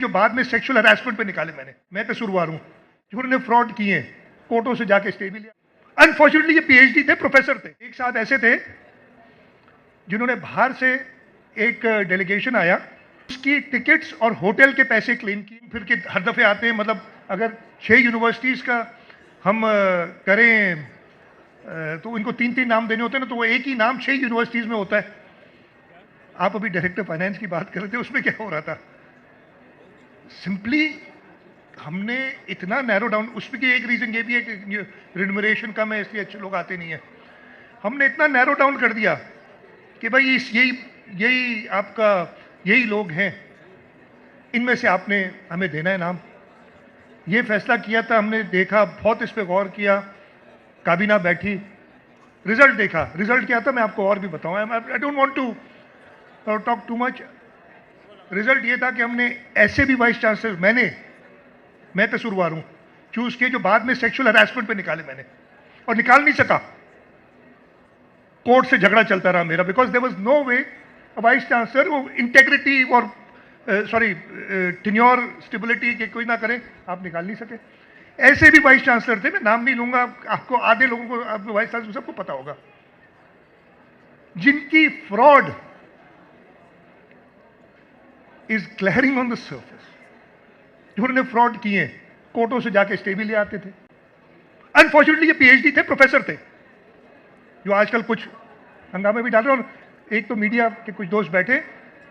जो बाद में सेक्सुअल हरासमेंट पे निकाले मैं कसूरवार हूँ, जिन्होंने फ्रॉड किए, कोर्टों से जाके स्टे भी लिया। अनफॉर्चुनेटली ये पीएचडी थे, प्रोफेसर थे। एक साथ ऐसे थे जिन्होंने बाहर से एक डेलीगेशन आया, उसकी टिकट्स और होटल के पैसे क्लेम किए। फिर के हर दफे आते हैं, मतलब अगर 6 यूनिवर्सिटीज़ का हम करें तो इनको 3-3 नाम देने होते हैं ना, तो वो एक ही नाम 6 यूनिवर्सिटीज़ में होता है। आप अभी डायरेक्टर फाइनेंस की बात कर रहे थे, उसमें क्या हो रहा था? सिंपली हमने इतना नैरो डाउन, उसमें की एक रीज़न ये भी है कि रिन्यूमरेशन कम है इसलिए अच्छे लोग आते नहीं हैं। हमने इतना नैरो डाउन कर दिया कि भाई यही आपका यही लोग हैं, इनमें से आपने हमें देना है नाम। ये फैसला किया था हमने, देखा, बहुत इस पर गौर किया, काबीना बैठी, रिजल्ट देखा। रिजल्ट क्या था मैं आपको और भी बताऊँ, I don't want to talk too much. Result ये था कि हमने ऐसे भी वाइस चांसलर, मैं कसूरवार हूँ, चूज किए जो बाद में सेक्सुअल हरासमेंट पे निकाले मैंने, और निकाल नहीं सका। कोर्ट से झगड़ा चलता रहा मेरा, because there was no way vice chancellor वो इंटेग्रिटी और टेन्योर स्टेबिलिटी के कोई ना करे, आप निकाल नहीं सके। ऐसे भी वाइस चांसलर थे, मैं नाम नहीं लूंगा, आपको आधे लोगों को, आपको वाइस चांसलर सबको पता होगा, जिनकी fraud is glaring on the surface, जिन्होंने फ्रॉड किए, कोर्टों से जाके स्टे भी ले आते थे। अनफॉर्चुनेटली ये पीएचडी थे, प्रोफेसर थे, जो आजकल कुछ हंगामे भी डाल रहे हैं। और एक तो मीडिया के कुछ दोस्त बैठे,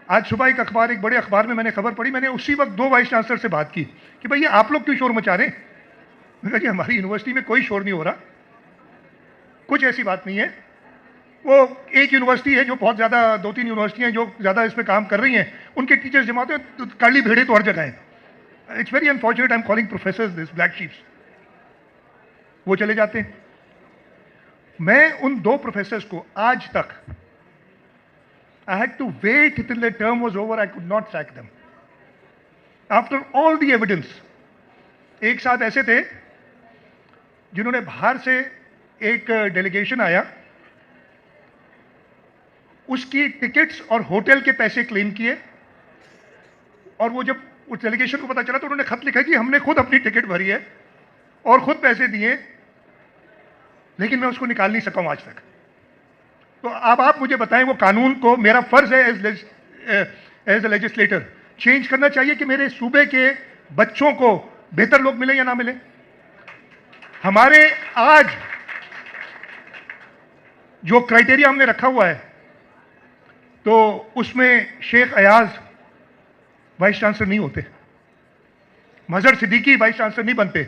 आज सुबह एक अखबार, एक बड़े अखबार में मैंने खबर पढ़ी, मैंने उसी वक्त 2 वाइस चांसलर से बात की कि भाई ये आप लोग क्यों शोर मचा रहे हैं? मैंने कहा जी हमारी यूनिवर्सिटी में कोई शोर नहीं हो रहा, कुछ ऐसी बात नहीं है। वो एक यूनिवर्सिटी है जो बहुत ज़्यादा, 2-3 यूनिवर्सिटियाँ जो ज़्यादा इस पर काम कर रही हैं, उनके टीचर्स जमा होते हैं, तो काली भेड़े तो हर जगह हैं। It's very unfortunate, I am calling professors this black sheeps. वो चले जाते हैं। मैं उन 2 प्रोफेसर्स को आज तक, I had to wait till the term was over, I could not sack them. After all the evidence, एक साथ ऐसे थे जिन्होंने बाहर से एक डेलीगेशन आया, उसकी टिकट्स और होटल के पैसे क्लेम किए, और वो जब उस डेलीगेशन को पता चला तो उन्होंने खत लिखा कि हमने खुद अपनी टिकट भरी है और खुद पैसे दिए, लेकिन मैं उसको निकाल नहीं सका हूं आज तक। तो अब आप मुझे बताएं, वो कानून को मेरा फर्ज है एज ए लेजिस्लेटर चेंज करना चाहिए कि मेरे सूबे के बच्चों को बेहतर लोग मिले या ना मिले। हमारे आज जो क्राइटेरिया हमने रखा हुआ है, तो उसमें शेख अयाज वाइस चांसलर नहीं होते, मजहर सिद्दीकी वाइस चांसलर नहीं बनते,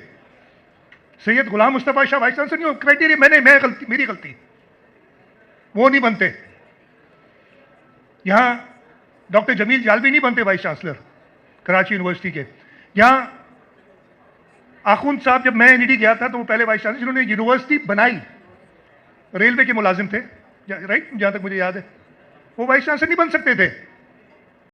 सैयद गुलाम मुस्तफा शाह वाइस चांसलर नहीं हो। क्राइटेरिया मेरी गलती, वो नहीं बनते। यहां डॉक्टर जमील जालवी नहीं बनते वाइस चांसलर कराची यूनिवर्सिटी के। यहां आखुंद साहब, जब मैं एनईडी गया था तो वो पहले वाइस चांसलर जिन्होंने यूनिवर्सिटी बनाई, रेलवे के मुलाजिम थे, राइट, जहां तक मुझे याद है, वो वाइस चांसलर नहीं बन सकते थे।